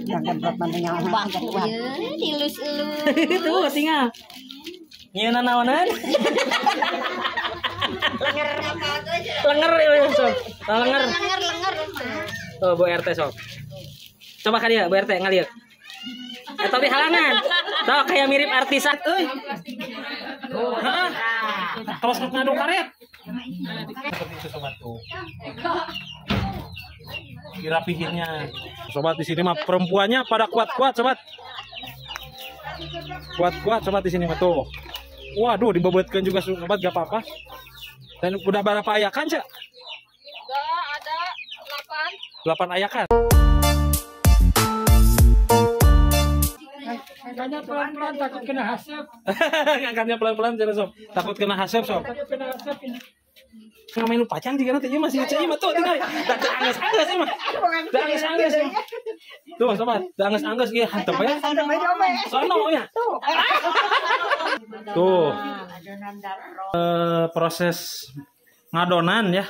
Jangan buat mananya banget buat. Ilus-ilus. Tuh tinggal. Nyeuna naonan? Lenger ya, Sob. Lenger. Tuh, Bu RT, Sob. Coba ka dia, Bu RT ngalieu. Atau di halangan. Tuh kayak mirip artis euy. Tuh, heeh. Terus ngadu karet. Seperti itu sobat tuh. Dirapihinnya. Sobat di sini mah perempuannya pada kuat-kuat, sobat. Kuat-kuat sobat di sini mah tuh. Waduh, dibobotkan juga sobat, gak apa-apa. Dan udah berapa ayakan, Cak? Udah ada 8 ayakan. Ngangkatnya pelan-pelan takut kena hasap. Ngangkatnya pelan-pelan jangan sob. Takut kena hasap sob. Takut kena hasap ini. Nggak main pacang juga nanti masih cai mah tuh tinggal. Dah angges-angges mah. Dah angges-angges. Tuh sobat, dah angges-angges ge hantem ya. Sono ya. Tuh. Proses ngadonan ya.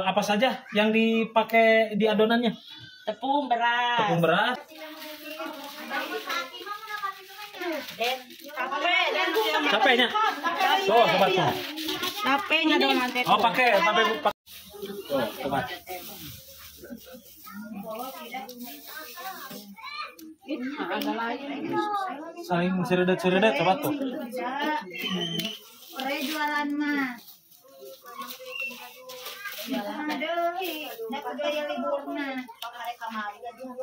Apa saja yang dipakai di adonannya? Tepung beras. Tepung beras. Capeknya. Tuh sobat tuh. Capeknya dong nanti. Oh pakai. Tuh sobat. Saling seredet-seredet sobat tuh. jualan mah. Aduh, dapat gaya liburna. Pakai kamari gaji 200.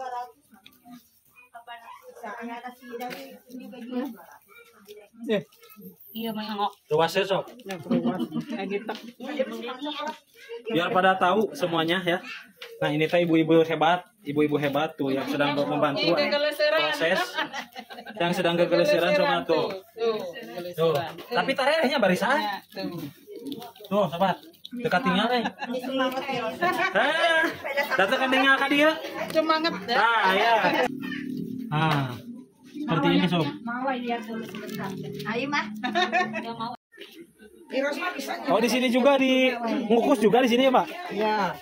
Iya mengok. Ruas ya sob. Biar pada tahu semuanya ya. Nah ini teh ibu-ibu hebat tuh yang sedang membantu proses, yang sedang kegeleseran sobat tuh. Tuh. Tapi tarehnya barisan. Tuh sobat. Dekat tinggal nih. Datang ke tinggal ka dia. Semangat dah. Nah ya. Ah. Seperti ini sob. Ayo mah. Oh di sini juga di ngukus juga di sini ya Pak? Iya.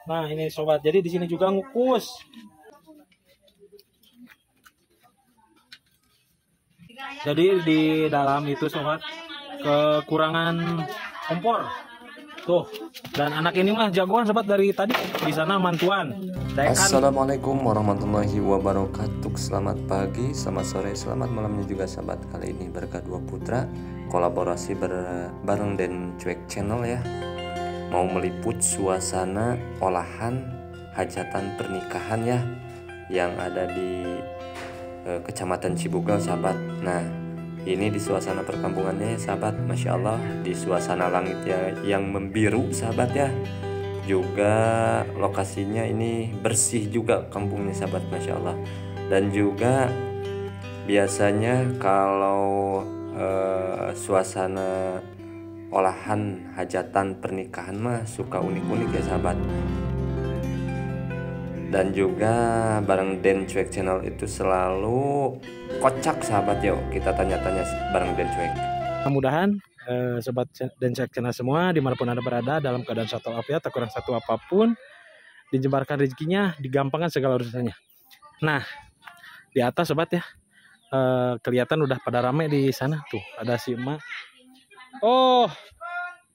Nah ini sobat, jadi di sini juga ngukus. Jadi di dalam itu sobat kekurangan kompor. Tuh, dan anak ini mah jagoan sobat dari tadi di sana mantuan. Assalamualaikum warahmatullahi wabarakatuh. Selamat pagi, selamat sore, selamat malamnya juga sahabat. Kali ini Berkah Dua Putra kolaborasi bareng Dan Cuek Channel ya. Mau meliput suasana olahan hajatan pernikahan ya yang ada di Kecamatan Cibugal sahabat. Nah, ini di suasana perkampungannya ya sahabat, Masya Allah, di suasana langit ya yang membiru sahabat ya. Juga lokasinya ini bersih juga kampungnya sahabat, Masya Allah. Dan juga biasanya kalau suasana olahan hajatan pernikahan mah suka unik-unik ya sahabat. Dan juga bareng Dan Cuek Channel itu selalu kocak sahabat. Yuk kita tanya-tanya bareng Dan Cuek. Mudah-mudahan sobat Dan Cuek Channel semua dimanapun anda berada dalam keadaan sehat walafiat, tak kurang satu apapun, dijembarkan rezekinya, digampangkan segala urusannya. Nah di atas sobat ya, kelihatan udah pada rame di sana tuh. Ada si emak. Oh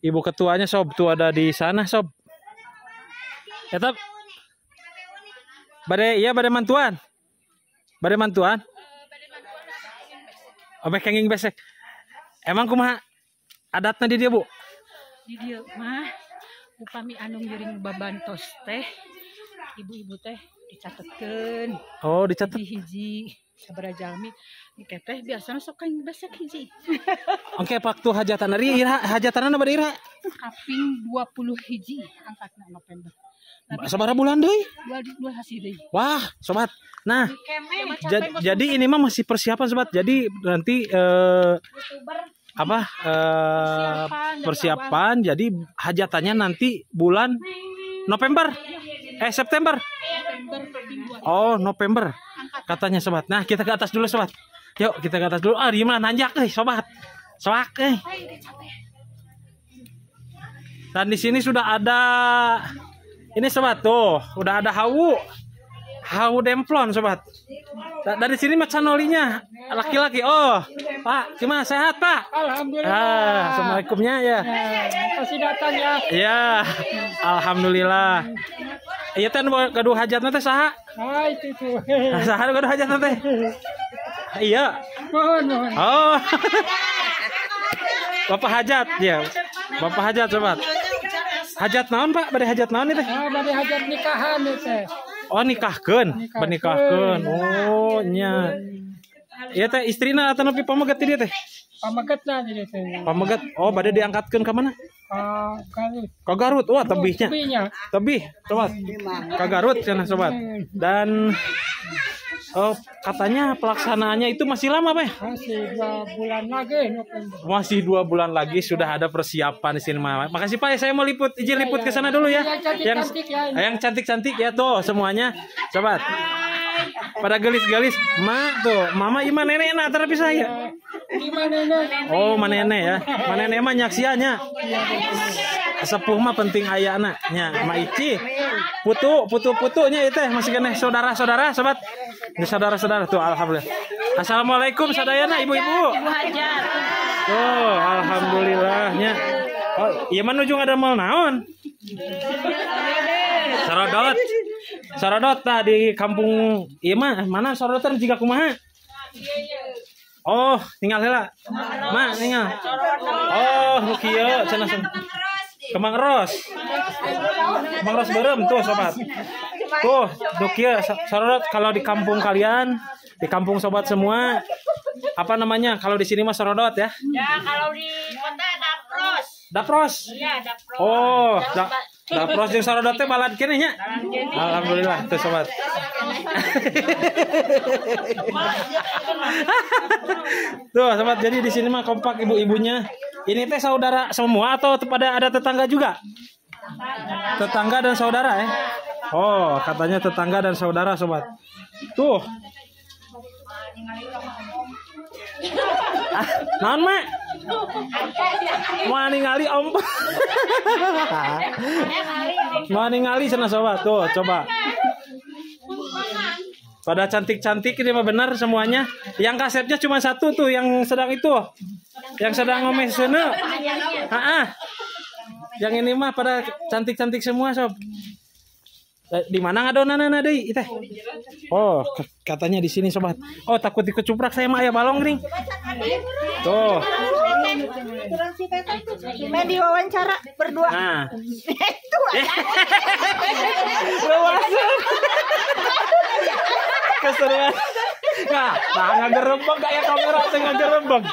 ibu ketuanya sob tuh ada di sana sob. Tetap. Badai mantuan. Badai mantuan. Obeh kenging besek. Emang kumaha adatna di dia, Bu? Di dia mah upami anu ngiring babantos teh ibu-ibu teh dicatetkeun. Oh, dicatet. Hiji sabaraha jalmi nikah teh biasana sok kenging besek hiji. Oke, waktu hajatan ari hajatanna bade ira? Kaping 20 hiji angkatna November. Sabaraha bulan deui? Dua hasil deui. Wah, sobat. Nah, jadi ini mah masih persiapan sobat. Jadi nanti persiapan. Jadi hajatannya nanti bulan November. September. Oh, November. Katanya sobat. Nah, kita ke atas dulu sobat. Yuk, kita ke atas dulu. Ah, di mana nanjak sobat. Soak Dan di sini sudah ada ini sobat tuh, udah ada hawu demplon sobat. Dari sini macam nolinya laki-laki. Oh, Pak, gimana sehat Pak? Alhamdulillah. Assalamualaikumnya ya. Masih datang ya. Ya, alhamdulillah. Iya teh gaduh hajat nanti saha? Ah itu tuh. Saha gaduh hajat nanti? Iya. Mohon. Oh. Bapak hajat ya. Bapak hajat sobat. Hajat naon Pak? Bade hajat naon itu? Ah bade hajat nikahan itu. Oh nikahkeun, benikahkeun. Oh nya. Ieu teh istrina atau nepi pamegat dia teh? Pamegatna jadi teh. Pamegat. Oh bade diangkatkeun ka mana? Garut. Ka Garut. Wah tebihnya. Tebih sobat. Ka Garut cenah sobat. Dan katanya pelaksanaannya itu masih lama Pak? Masih 2 bulan lagi. Masih 2 bulan lagi sudah ada persiapan di sini. Makasih Pak, saya mau izin liput ke sana dulu ya. Yang cantik-cantik ya tuh semuanya, sobat. Pada gelis-gelis, mama ima nenek na terpisah saya. Oh, mana nenek ya? Mana nenek mah nyaksianya. Sepuh mah penting ayana nya, Ma Ici. Putu-putunya itu masih kena saudara-saudara, sobat. Ini saudara-saudara tuh alhamdulillah. Assalamualaikum sadayana ibu-ibu. Ibu Hajar. Oh, alhamdulillahnya. Oh, iya mana ujung ada mal naon? Sarodot di kampung iya mah mana sarodotan jika kumaha? Oh, tinggal heula. Ma, tinggal. Oh, nu kieu cenah Kembang ros. Kembang ros berem tuh sobat. Tuh, nu kieu sarodot kalau di kampung kalian, di kampung sobat semua apa namanya? Kalau di sini mah sarodot ya? Ya, kalau di kota dapros. Dapros. Iya, dapros. Oh, dapros jeung sarodot teh balad keneh nya. Alhamdulillah tuh sobat. Tuh sobat, jadi di sini mah kompak ibu-ibunya. Ini teh saudara semua atau ada tetangga juga? Tetangga dan saudara ya? Oh, katanya tetangga dan saudara sobat. Tuh. Naon mak? Mau ningali om. Mau ningali cenah sobat. Tuh, coba. Pada cantik-cantik ini mah benar semuanya. Yang kasepnya cuma satu tuh yang sedang itu. Yang sedang ngomeh sana. Yang ini mah pada cantik-cantik semua sob. Di mana ngadonanana deui teh? Oh, katanya di sini sobat. Oh, takut dikecuprak saya mah aya balong ring. Tuh. Main diwawancara berdua. Nah. Itu Keseruan. Nah, ngagerembeng kayak kamera teh ngagerembeng.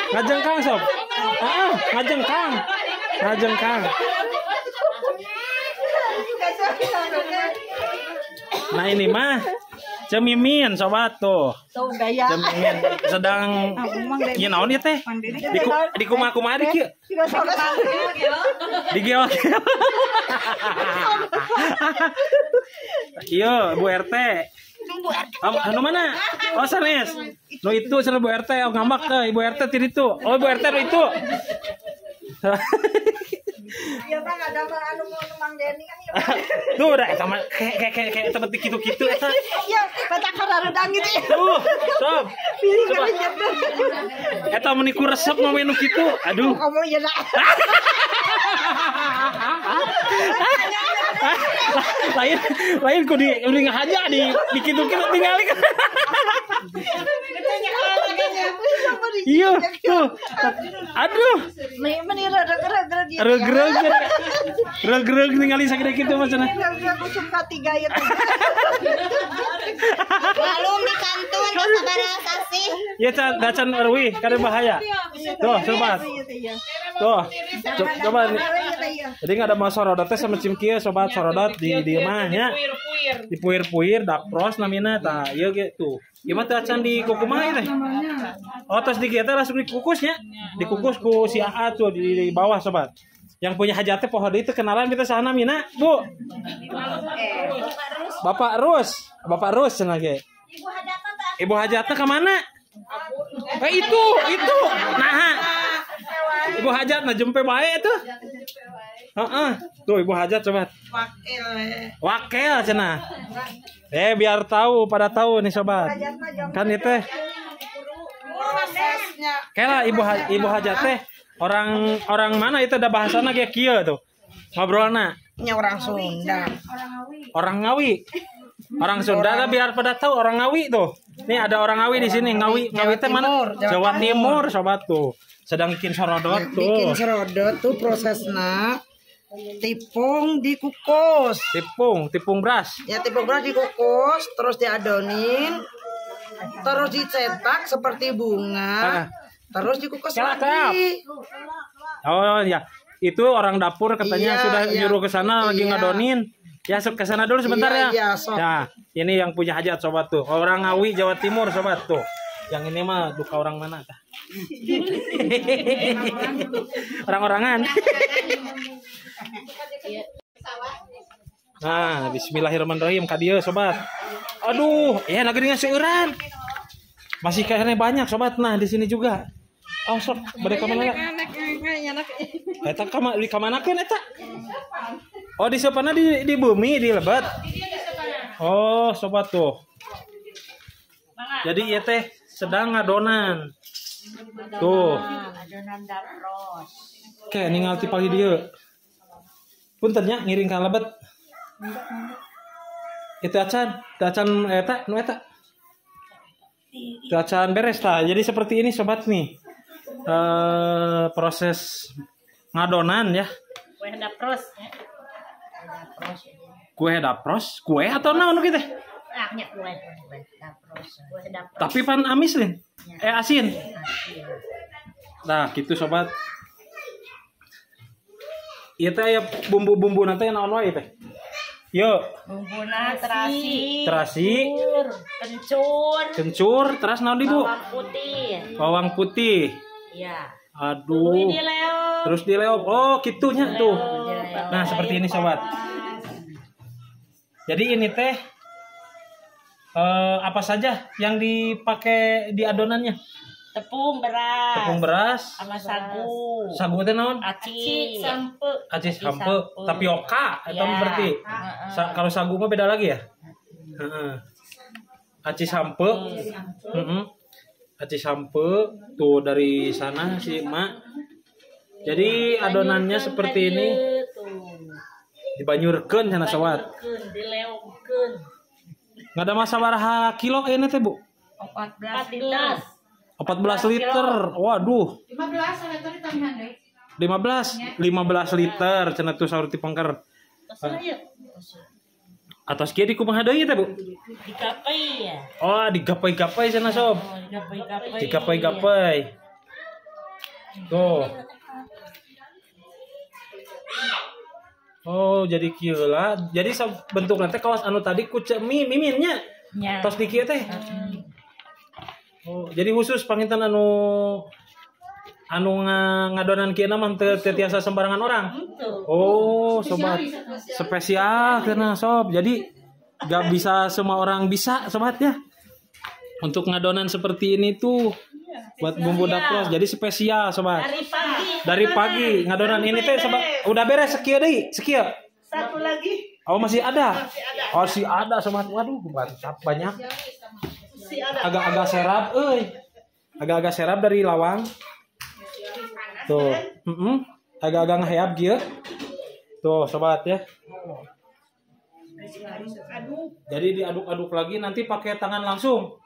Ngajengkang sob. Ngajengkang. Nah ini mah cemimin sobat tuh. Cemimin sedang ieu naon ieu teh? Di kumaha di kieu? Di geol. Iya, Bu RT. Anu mana? Oh, sanes. No itu cenah Bu RT, oh ngambak ke Ibu RT ti ditu. Oh, Bu RT no itu. Iya Bang, ada anu Mang Deni kan ya. Tuh udah eta mah kayak seperti kitu-kitu eta. Iya, beta karadang gitu. Tuh, sob. Coba. Eta mun iku resep mah menu kitu. Aduh. Kamu ya lah. Lain ku di ngahaja di kitu-kitu tinggal kan. Iya, tuh. Aduh. Meni rada-rada dia. Regreg ningali sagede kitu mah cenah. Aku suka 3 ya. Lalu di kantun sabaraha sasih. Ya dacan erwi kada bahaya. Tuh, sobat. Tuh. Coba. Jadi enggak ada masarodot teh sama cimkieu sobat sorodot di mah nya. Di puir-puir dapros namina tah ieu ge tuh. Gimana teh acan di kukumaha teh? Oh, tos di kieu teh langsung dikukusnya. Dikukus ku si AA tuh di bawah sobat. Yang punya hajatnya pohon itu kenalan kita sana mina, Bu. Bapak Rus cenah ge. Ibu hajatnya ke mana? Itu. Nah. Ibu hajat nah jempe bae tuh. Heeh. Tuh Ibu hajat sobat. Wakil cenah. Biar tahu pada tahu nih sobat. Kan itu kela ibu hajat teh orang mana itu ada bahasana kayak kieu tuh. Ngobrolna. Nya orang Sunda. Orang Ngawi. Orang Sunda lah biar pada tahu orang Ngawi tuh. Nih ada orang Ngawi di sini. Ngawi teh mana? Jawa Timur sobat tuh. Sedang bikin sorodot tuh. Bikin sorodot tuh prosesnya tipung dikukus. Tipung beras. Ya tipung beras dikukus, terus diadonin, terus dicetak seperti bunga, terus dikukus lagi. Oh ya, itu orang dapur katanya sudah nyuruh ke sana lagi ngadonin. Ya ke sana dulu sebentar ya. Nah, ini yang punya hajat sobat tuh. Orang Ngawi Jawa Timur sobat tuh. Yang ini mah duka orang mana tah? Orang-orangan. Nah, bismillahirrahmanirrahim ka dieu sobat. Aduh, ya negerinya seueuran. Masih kayaknya banyak sobat. Nah, di sini juga. Oh, sok, bade ka mana? Eta di ka manakeun eta? Oh, di sepana di bumi, di lebat. Oh, sobat tuh. Jadi ieu teh sedang ngadonan. Tuh. Adonan dapros. Oke, ninggal ti pagi dieu. Punten nya ngiring ka lebet. Itu acan eta nu eta. Itu acan beres tah. Jadi seperti ini sobat nih. Proses ngadonan ya. Kue dapros. Kue dapros, kue atau naon kitu? Nya kue dapros. Kue dapros. Tapi pan amis lin. Asin. Nah, gitu sobat. Ieu teh aya bumbu-bumbu nanti naon wae teh? Yo. Bumbuna terasi. Kencur, terus naon di Bu? Bawang putih. Bawang putih. Iya. Aduh. Terus dileop. Oh, kitunya tuh. Nah, seperti ini sobat. Jadi ini teh apa saja yang dipakai di adonannya? Tepung beras sama sagu. Sagu teh naon? Aci sampe. Tapioka atau berarti. Kalau sagu mah beda lagi ya? Heeh. Aci sampe. Aci sampe tuh dari sana si Emak. Jadi adonannya seperti ini. Dibanyurkeun cenah sobat. Dileungkeun. Nggak ada masa baraha kilo ini teh Bu? 14 liter. 14 liter. Waduh. 15 liter cenah tuh saur ti pangker. Atas kieu di kumaha deui teh Bu? Digapai ya. Oh, digapai-gapai cenah sob. Digapai-gapai. Tuh. Oh, jadi kieu lah. Jadi bentukna teh kaos anu tadi ku miminnya. Nya. Tos di kieu teh. Oh, jadi khusus panginten anu ngadonan kieu mah teu tiasa sembarangan orang. Oh, sobat. Spesial karena sob. Jadi gak bisa semua orang bisa sobat ya. Untuk ngadonan seperti ini tuh buat bumbu dapur jadi spesial sobat. Dari pagi ngadonan ini teh sobat udah beres sekieu deui, sekieu. Satu lagi. Oh, masih ada. Oh, masih ada sobat. Waduh, banyak. Agak-agak serap euy. Agak-agak serap dari lawang. Tuh. Agak-agak ngehayap kieu. Tuh, sobat ya. Jadi diaduk-aduk lagi nanti pakai tangan langsung.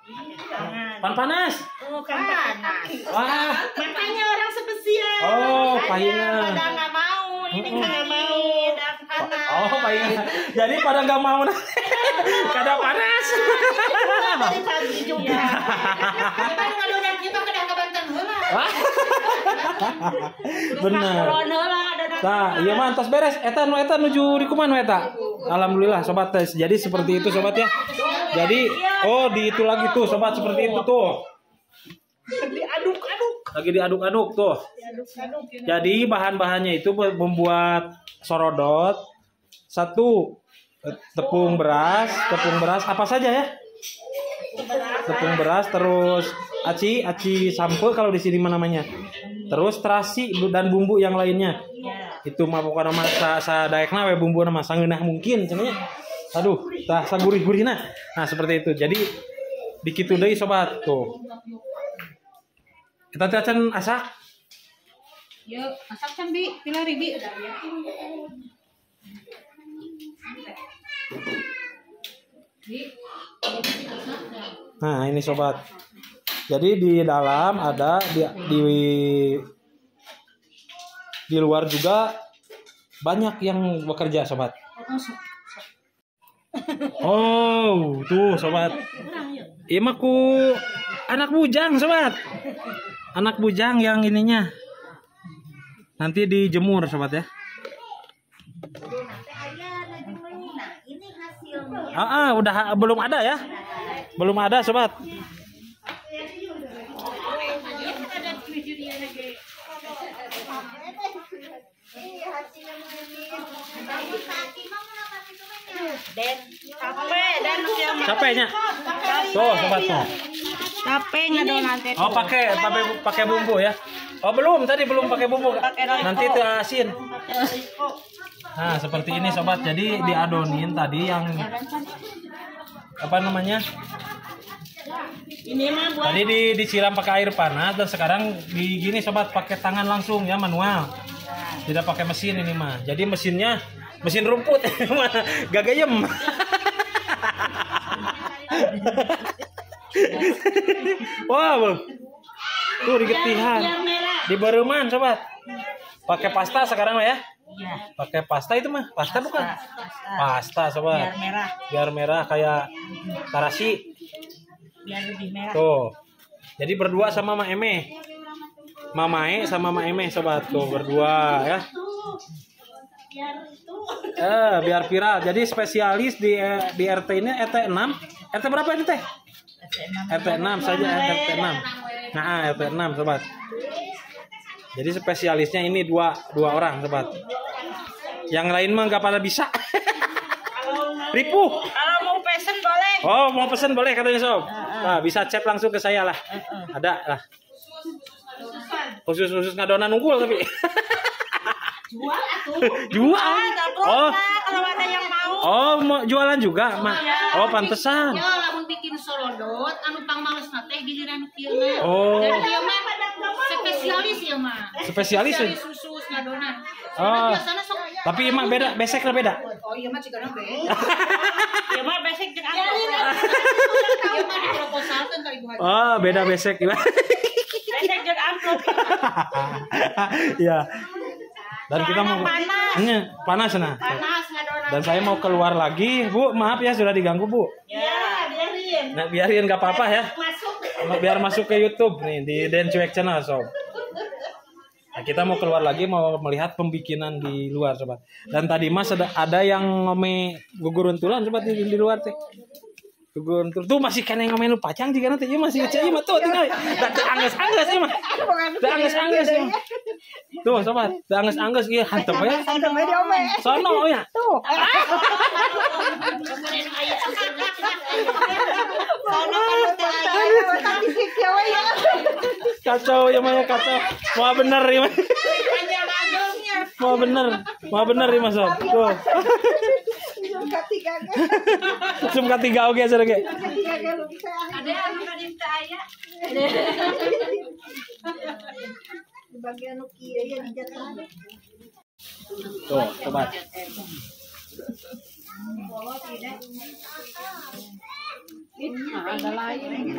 Panas. Oh, kan panas. Wah. Makanya orang spesial. Oh, pahingan. Pada nggak mau, ini nggak mau. Oh, pahingan. Jadi pada nggak mau. Kada panas. Dari pagi juga. Kita ngadonan kita kada kebanten heula. Bener. Nah, iya mah tos beres. Eta nuju di kumaha eta? Alhamdulillah sobat tes. Jadi seperti itu sobat ya. Jadi di itu lagi tuh sobat seperti itu tuh. Lagi diaduk-aduk tuh. Jadi bahan-bahannya itu membuat sorodot. 1 tepung beras apa saja ya? tepung beras, terus aci sampe kalau di sini namanya. Terus terasi dan bumbu yang lainnya. Itu mah pokoknya mah sadaekna we bumbu nama sangeunah mungkin cenanya. Aduh, tah sagurih-gurihna. Nah, seperti itu. Jadi dikitu deui sobat tuh. Kita cacan asak. Yuk, masak can Bi, pilari Bi. Nah, ini sobat. Jadi di dalam ada di luar juga banyak yang bekerja sobat. Oh, tuh sobat. Iya mah ku anak bujang sobat. Anak bujang yang ininya. Nanti dijemur sobat ya. Udah belum ada ya? Belum ada sobat. Capeknya. Tuh sobat tuh. Capek ngadon nanti. Oh pakai bumbu ya. Oh belum pakai bumbu. Nanti itu asin. Nah seperti ini sobat. Jadi diadonin tadi yang apa namanya? Ini mah buat Tadi disiram pakai air panas dan sekarang di gini sobat pakai tangan langsung ya manual. Tidak pakai mesin ini mah. Jadi mesinnya mesin rumput. Gagayem. Wow. Tuh digetihan. Di Baruman sobat. Pakai pasta sekarang mah ya? Iya. Pakai pasta itu mah? Pasta bukan? Pasta sobat. Biar merah. Biar merah kayak tarasi. Biar lebih merah. Tuh. Jadi berdua sama Mak Eme. Mamae sama Mak Eme sobat. Tuh berdua ya. Biar viral. Jadi spesialis di RT ini RT 6. RT berapa ini teh? RT 6 saja RT 6. Nah, RT 6 sobat. Jadi spesialisnya ini dua orang sobat. Yang lain mah nggak pada bisa. Ripuh. Kalau mau pesen boleh. Oh, mau pesen boleh katanya sob. Nah, bisa chat langsung ke saya lah. Ada lah. Khusus ngadonan unggul tapi. Jual atuh. Jual. Oh. Kalau ada yang mau. Oh, mau jualan juga, Mak. Oh, pantesan. Ya lamun bikin solodot anu pangmales na teh giliran kieu mah. Oh. Jadi dia mah spesialis ya mah. Spesialis ya? Khusus ngadonan. Oh. Biasana sok Tapi emang beda, besek lah beda. oh iya mah cigana beda. Ya mah besek jeung atuh. Ieu mah diproposalkeun ka Ibu Haji. Oh, beda besek. Besek jeung amplop. Iya. Dan kita mau panas nah. Panas ngadonan. Dan saya mau keluar lagi, Bu. Maaf ya sudah diganggu, Bu. Ya, biarin. Nah, biarin nggak apa-apa ya. Masuk. Biar masuk ke YouTube nih di Den Cuek Channel, sob. Nah, kita mau keluar lagi mau melihat pembikinan di luar, sobat. Dan tadi Mas ada yang ngome guguruntulan sobat di luar teh. Guguruntul tuh masih kena yang ngome nu pacang juga nanti masih cai mah tuh tinggal. Da angges-angges ieu mah. Da angges-angges ieu. Tuh sobat, da angges-angges ieu hantep ya. Sono ya. Tuh. Kacau ya mah kacau. Mau bener ya mah. Mau bener ya Mas. Tuh. Sum ketiga oke sareng ge. Ada anu kadim teh aya. Di bagian nu kieu ya di jatuh. Tuh, sobat. Ada lain.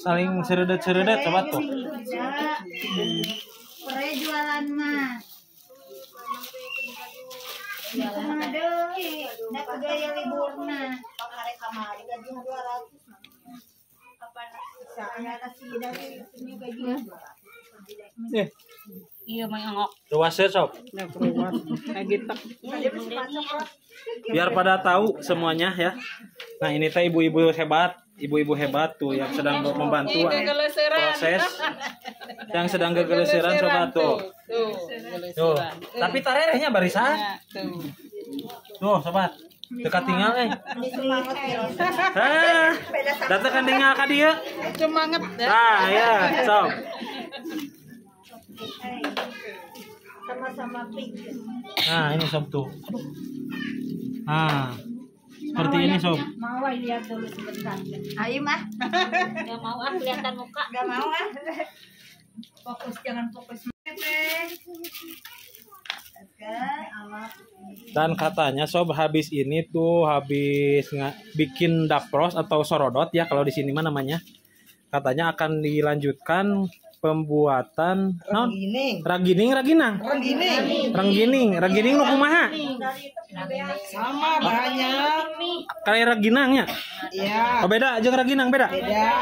Saling seredet-seredet sobat tuh. Pere jualan mah. Kumaha deui? Da gaya liburna. Pakare kamari gaji 200. Kapan saanya kasih dari sini gaji 200. Iya mah ngok. Ruas ya sob. Biar pada tahu semuanya ya. Nah ini teh ibu-ibu hebat tuh yang sedang membantu proses, yang sedang kegeleseran sobat tuh. Tuh. Tapi tarehnya barisan. Tuh sobat. Dekat tinggal Di semangat ya. data kan tinggal ka dia. Semangat ya. Ah ya, sob. Sama-sama pink. Nah, ini sob tuh. Nah, seperti ini sob. Mau lihat dulu sebentar. Ayo mah. Gak mau kelihatan muka. Gak mau ah. Fokus jangan fokus. Dan katanya sob habis ini tuh bikin dapros atau sorodot ya kalau di sini mah namanya. Katanya akan dilanjutkan pembuatan ragining nu kumaha? Sama bahannya. Kayak raginangnya. Iya. Oh beda jeung raginang beda.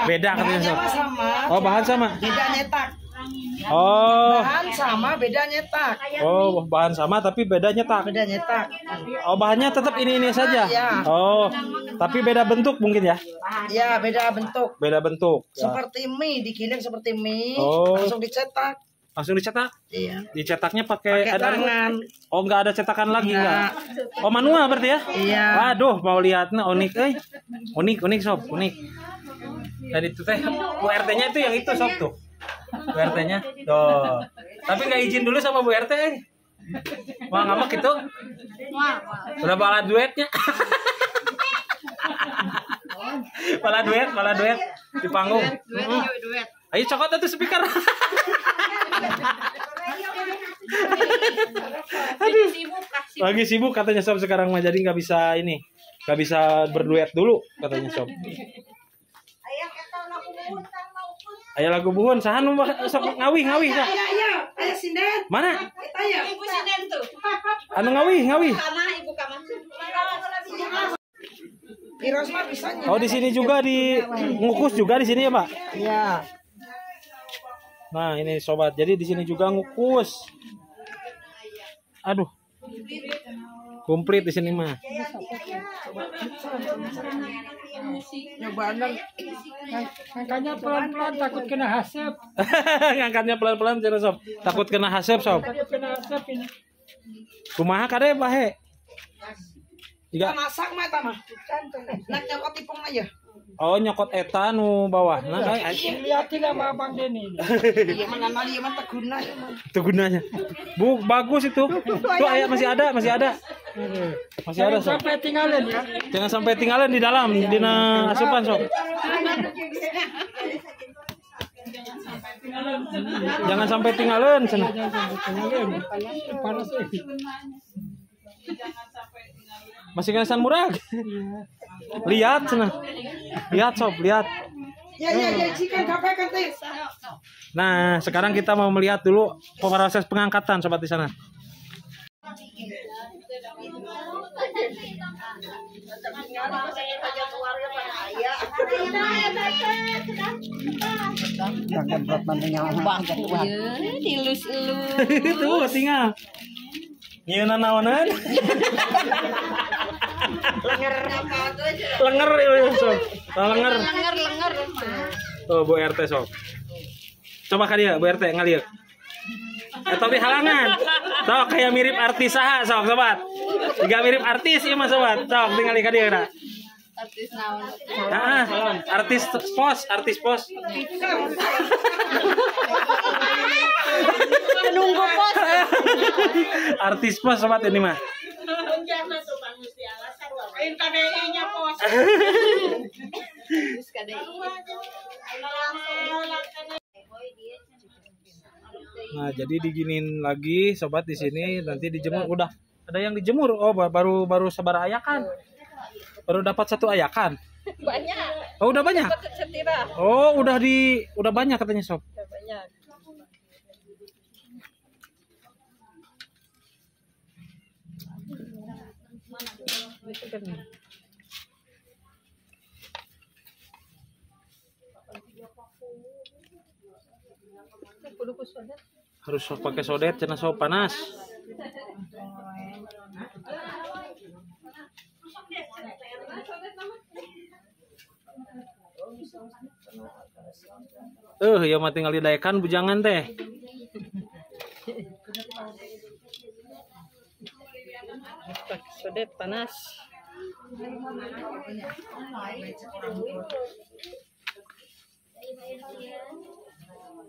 Beda katanya sob. Bahannya sama. Oh bahan sama. Beda nyetak. Oh. Bahan sama beda nyetak. Oh, bahan sama tapi beda nyetak. Beda nyetak. Oh, bahannya tetap ini saja. Iya. Oh, tapi beda bentuk mungkin ya? Iya, beda bentuk. Beda bentuk. Ya. Seperti mie, digiling seperti mie, Oh. langsung dicetak. Langsung dicetak? Iya. Dicetaknya pakai tangan. Oh, nggak ada cetakan lagi Enggak. nggak? Oh, manual berarti ya? Iya. Waduh, mau lihatnya unik unik sob, unik. Dan itu teh Bu RT-nya itu yang itu sob tuh. Bu RT-nya tuh. Tapi nggak izin dulu sama Bu RT. Wah, ngamak gitu. Udah bala duetnya. Bala duet di panggung. Ayo cokot tuh speaker. Aduh. Lagi sibuk katanya sob sekarang mah jadi nggak bisa berduet dulu katanya sob. Aya lagu buhun sahan nu sok ngawi sah. Iya, aya sinden. Mana? Aya. Ibu sinden tuh. Anu ngawi. Sama ibu kamar. Iros mah bisa Oh, di sini juga di ngukus juga di sini ya, Pak? Iya. Nah, ini sobat. Jadi di sini juga ngukus. Aduh. Komplit di sini mah. Angkanya pelan-pelan takut kena hasap. Ngangkatnya pelan-pelan cenah sob. Takut kena hasep sob. Takut kena hasap ini. Kumaha kade bahe? Kita masak mah eta mah. Nak nyokot tipung aja. Oh, nyokot eta nu bawah. Nah, Lihatin sama Abang Denny ini. Iya mah nama dia mah teguna. itu gunanya. Bu, bagus itu. Tuh ayat masih ada. Masih ada sob. Sampai tinggalin ya. Jangan sampai tinggalan di dalam dina asupan sob. Jangan sampai tinggalan cenah. Panas sih. Masih kesan murah. Lihat cenah. Lihat sob, lihat. Ya cikan kafe kan teh. Nah, sekarang kita mau melihat dulu proses pengangkatan sobat di sana. Tuh tinggal. Nyeuna naonan? Lenger ya sob. Lenger. Tuh Bu RT sob. Coba ka dia Bu RT ngalieu. Tapi halangan. Sok kayak mirip artis saha sok sobat. Enggak mirip artis ieu mah sobat. Sok tingali ka dia na. Artis naon? Artis pos. Nunggu pos. Artis pos sobat ini mah. Nah, jadi diginin lagi sobat di sini nanti dijemur udah ada yang dijemur. Oh, baru sabar ayakan. Baru dapat satu ayakan. Banyak. Oh, udah banyak. Oh, udah banyak katanya sob. Banyak. Harus pakai sodet cenah sob panas. Ya mah tinggal didaekan bujangan teh. Sodet panas.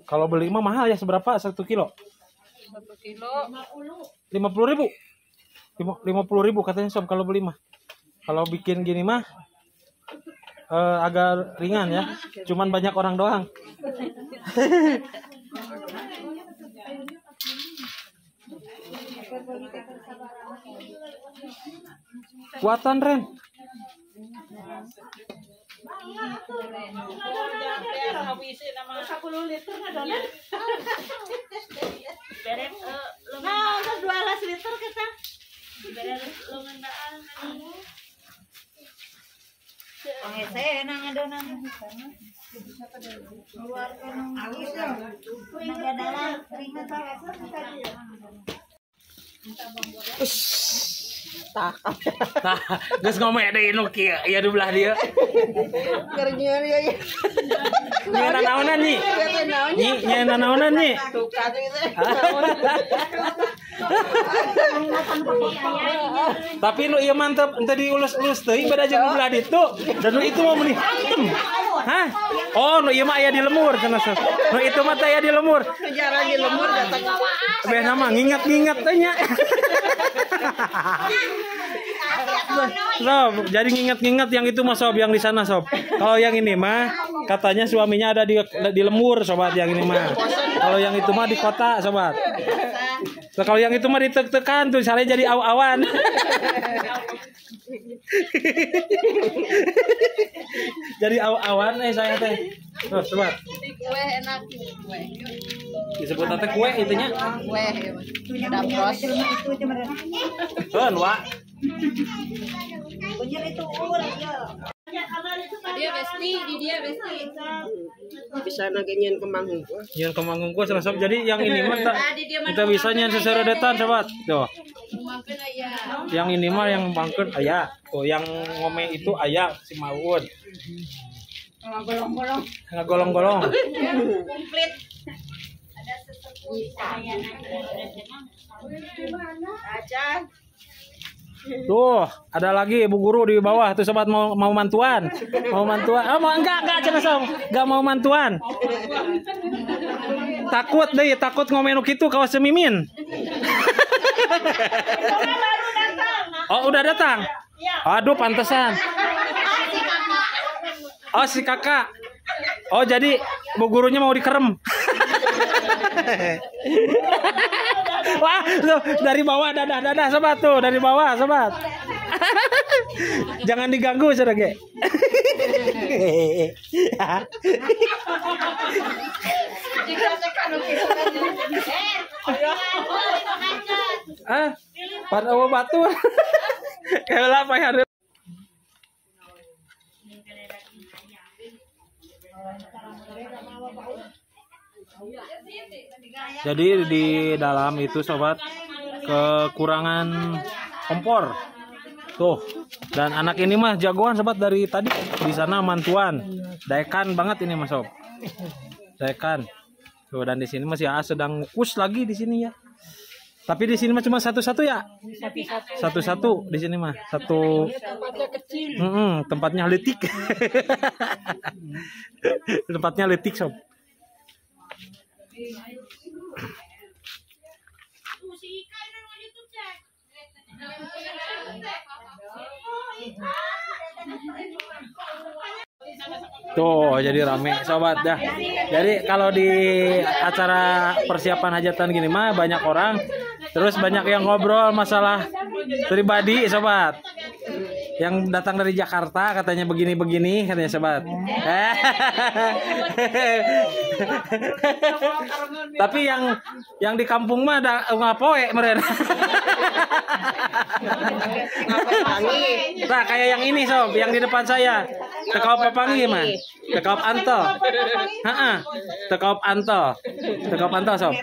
Kalau beli mah mahal ya, seberapa 1 kilo? 1 kilo 50.000. 50.000 katanya sob kalau beli mah. Kalau bikin gini mah agak ringan ya. Cuman banyak orang doang. Kuatan Ren. Nah, 12 liter kita. Pangese nang adonan. Keluarkan adalah ringan Nah, geus ngomong deui nu kieu, ya di belah dia. Kerja dia ya. Nyeuna naonan nyi? Nyeuna naonan nyi? Tapi nu ieu mantep, ente diulus-ulus teuing beda jeung nu belah ditu. Dan nu itu mah meuni hantem. Hah? Oh, nu ieu mah aya di lemur cenah. Nu itu mah teh aya di lemur. Jarang di lemur datang. Beh nama nginget-nginget teh nya. Sob, jadi nginget-nginget yang itu mah sob, yang di sana sob. Kalau yang ini mah katanya suaminya ada di lemur sobat, yang ini mah. Kalau yang itu mah di kota sobat. So, kalau yang itu mah ditek-tekan tuh, misalnya jadi awan. Jadi awan saya teh. Tuh, sobat. Kue enak kue. Disebut teh kue itunya. Kue. Dapros. Heun, Wak. Dia besti, di dia besti. Bisa nagenyen kemangungku. Yang kemangungku sob. Jadi yang ini mah kita bisa nyen seseredetan sobat. Tuh. Makan aya. Yang ini mah yang bangkeun aya. Tuh yang ngome itu aya si Maud. golong-golong. Ngagolong-golong. Komplit. Ada sesepuh saya aja. Tuh, ada lagi Ibu Guru di bawah tuh sobat mau mantuan. Mau mantuan. Oh, enggak cenah sob. Enggak mau mantuan. Takut deh, takut ngomenu kitu kawas Mimin. Oh, udah datang. Aduh, pantesan. Oh, si kakak. Oh, jadi Bu Gurunya mau dikerem. Wah, tuh, dari bawah dadah sobat tuh, dari bawah sobat. Jangan diganggu sudah ge. Pada batu. Kayak apa ya? Jadi di dalam itu sobat kekurangan kompor. Tuh. Dan anak ini mah jagoan sobat dari tadi di sana mantuan. Daekan banget ini Mas Sob. Daekan. Tuh, dan di sini masih sedang ngukus lagi di sini ya. Tapi di sini mah cuma satu-satu ya. Satu-satu di sini mah. Satu. Tempatnya kecil. Tempatnya letik. Tempatnya letik sob. Tuh jadi rame sobat dah. Jadi kalau di acara persiapan hajatan gini mah banyak orang, terus banyak yang ngobrol masalah pribadi sobat. Yang datang dari Jakarta katanya begini-begini katanya sobat. Tapi yang di kampung mah ada ngapoe meren. Nah kayak yang ini sob, yang di depan saya. Tekaup papangi mah. Tekaup anto. Heeh. Tekaup anto. Tekaup anto sob.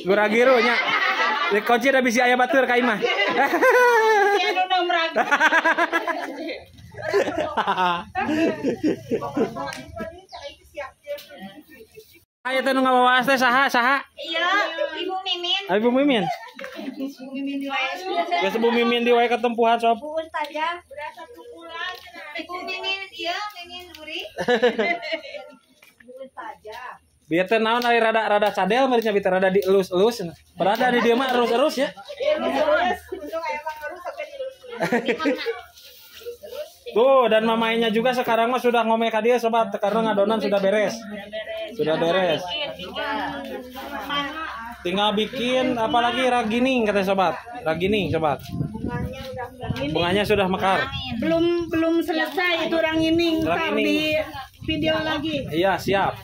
Guragiru nya. Dikunci da bisi aya batur ka imah. eta nu ngawawas teh saha? Iya, Ibu Mimin. Ibu Mimin. Geus Bu Mimin di wae ketempuhan sob. Bu Ustazah, udah 1 bulan. Ibu Mimin, iya, Mimin Nuri. Bu Ustazah. Bieu teh naon ari rada cadel meureun nya rada dielus-elus. Berada di dieu mah erus-erus ya. Terus, untung emang harus sampai dilus. Tuh, dan mamainya juga sekarang mah sudah ngomel ka dia sobat karena ngadonan sudah beres. Sudah beres. Tinggal bikin apalagi ragining katanya sobat. Ragining sobat. Bunganya sudah mekar. Belum selesai itu rangining, ntar di video lagi. Iya, siap.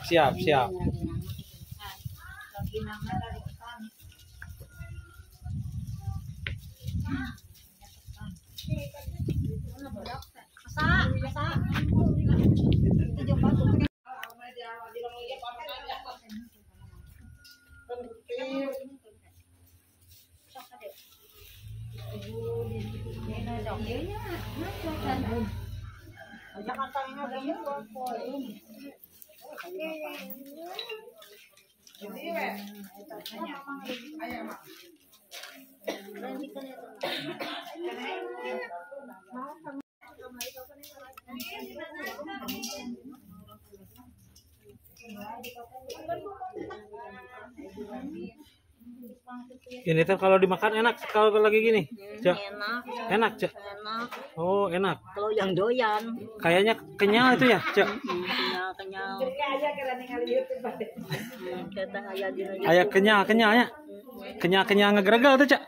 Ini tuh kalau dimakan enak kalau lagi gini. Cak. Enak, Cak. Oh, enak. Kalau yang doyan. Kayaknya kenyal itu ya, Cak. Kenyal. Aya kenyalnya. Kenyal ngegeregel tuh, Cak.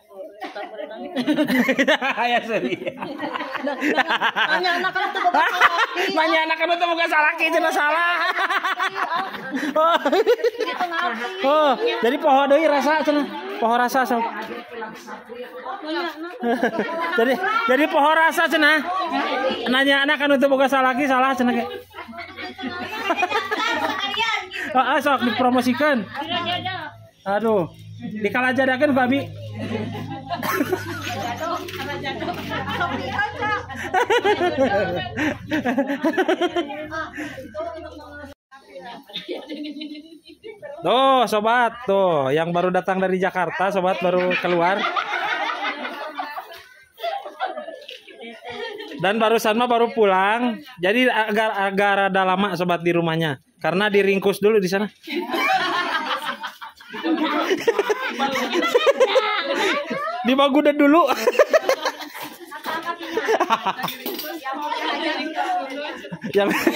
Aya seri. Nanya anak kan tuh bukan salah cenah salah. Oh, jadi poho deui rasa cenah. Poho rasa so. jadi poho rasa cenah. Nanya anak kan tuh bukan salah lagi salah cenah ge. Sok dipromosikan. Aduh, dikalajadakeun babi. Tuh sobat, tuh yang baru datang dari Jakarta, sobat baru keluar. Dan barusan mah baru pulang, jadi agak rada lama sobat di rumahnya, karena diringkus dulu di sana. Dibagudet dulu.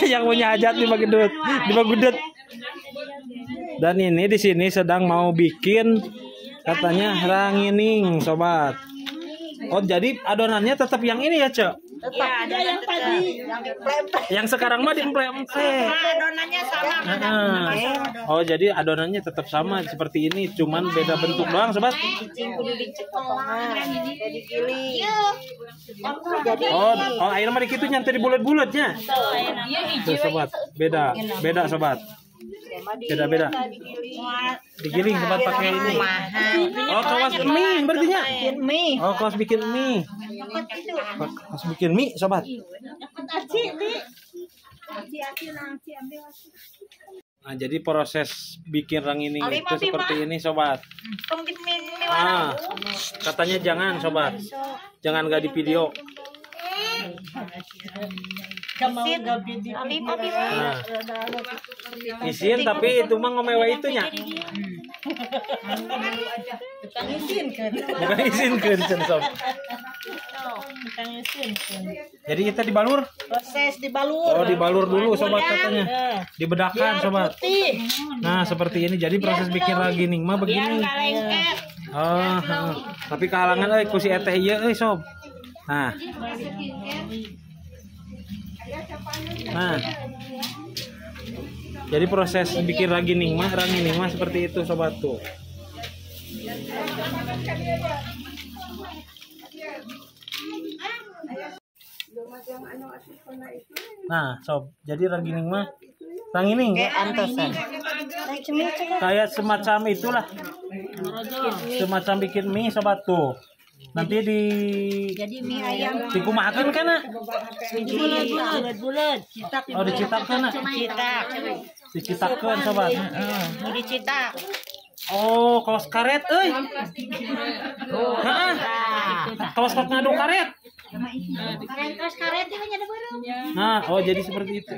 yang punya hajat dibagudet. Dan ini di sini sedang mau bikin katanya rangining sobat. Oh jadi adonannya tetap yang ini ya, Cek? Tetap ada yang tadi yang sekarang mah diemplek-emplek. Adonannya sama. Oh jadi adonannya tetap sama seperti ini, cuman beda bentuk doang sobat. Oh air mah dikitu nya teh dibulet-buletnya. Tuh sobat, beda sobat. Beda. Digiling sobat pakai ini. Oh kawas mie berarti nya. Oh kawas bikin mie. Kawas bikin mie sobat. Nah jadi proses bikin rangining itu seperti ini sobat. Katanya jangan sobat. Jangan nggak di video. Isin tapi itu mah ngomewa itunya. Bukan isinkeun sob. Jadi kita dibalur. Proses dibalur. Oh dibalur dulu sobat katanya. Dibedakan sobat. Nah seperti ini jadi proses bikin rangining mah begini. Tapi kehalangan ku si eteh ieu euy sob. Nah, jadi proses bikin rangining mah seperti itu sobat tuh. Nah, sob, jadi rangining mah kayak semacam itulah. Semacam bikin mie sobat tuh. Nanti jadi mie ayam dikumahakeun kana? bulat-bulat. Oh, dicitak kana? Citak. Dicitakeun sobat. Nu dicita. Oh, kaos karet euy. Heeh. Kaos ngadu karet. Kaos karet teh nya beureum. Nah, oh jadi seperti itu.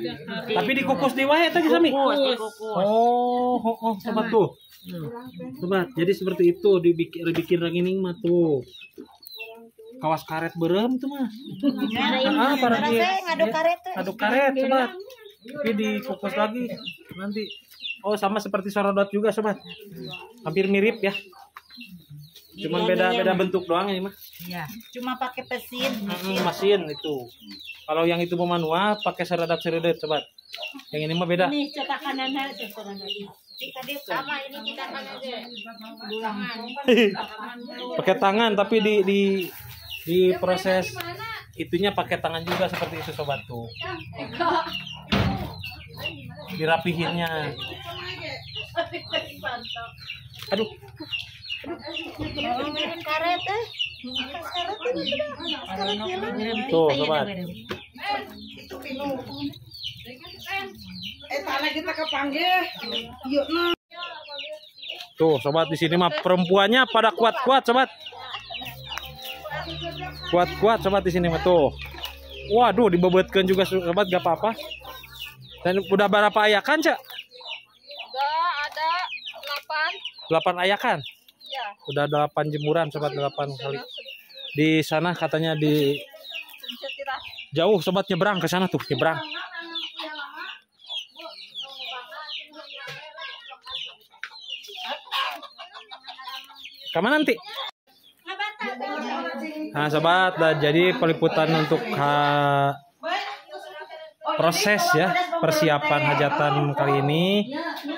Tapi dikukus di wae teh Sami. Oh, sobat tuh. Sobat, jadi seperti itu dibikin rangining mah tuh. Kawas karet beureum tuh mah. Para dia ngadu karet tuh. Ngadu karet sobat. Tapi dikukus lagi nanti. Oh, sama seperti sorodot juga sobat. Hampir mirip ya. Cuma beda bentuk doang ini mah. Iya, cuma pakai mesin. Mesin itu. Kalau yang itu manual pakai seredat sobat. Yang ini mah beda. Ini cetakanannya tadi sama ini cetakan aja. Pakai tangan tapi di proses itunya pakai tangan juga seperti itu sobat tuh. Dirapihinnya. Aduh. Karet teh. Tuh sobat. Tanah kita kepanggil. Yuk nah. Tuh sobat, di sini mah perempuannya pada kuat-kuat sobat. Kuat-kuat sobat di sini mah tuh. Waduh, dibebetkeun juga sobat, gak apa-apa. Dan udah berapa ayakan, Cak? Udah ada 8. 8 ayakan? Iya. Udah 8 jemuran sobat, 8 kali. Di sana katanya di jauh sobat, nyebrang ke sana tuh, nyebrang. Kapan nanti? Nah sobat, jadi peliputan untuk proses ya persiapan hajatan kali ini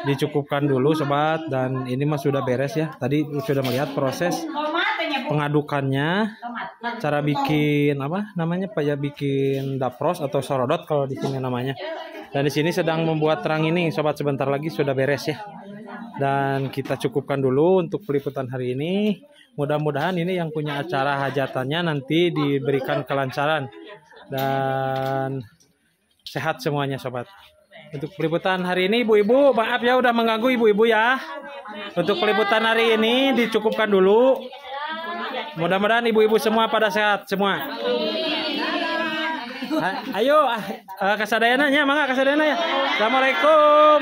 dicukupkan dulu sobat, dan ini mah sudah beres ya. Tadi sudah melihat proses pengadukannya, cara bikin apa namanya Pak ya, bikin dapros atau sorodot kalau di sini namanya. Dan di sini sedang membuat terang ini sobat, sebentar lagi sudah beres ya. Dan kita cukupkan dulu untuk peliputan hari ini. Mudah-mudahan ini yang punya acara hajatannya nanti diberikan kelancaran dan sehat semuanya sobat. Untuk peliputan hari ini ibu-ibu, maaf ya udah mengganggu ibu-ibu ya. Untuk peliputan hari ini dicukupkan dulu. Mudah-mudahan ibu-ibu semua pada sehat semua. Ayo kasadayana nya, mangga kasadayana ya. Assalamualaikum.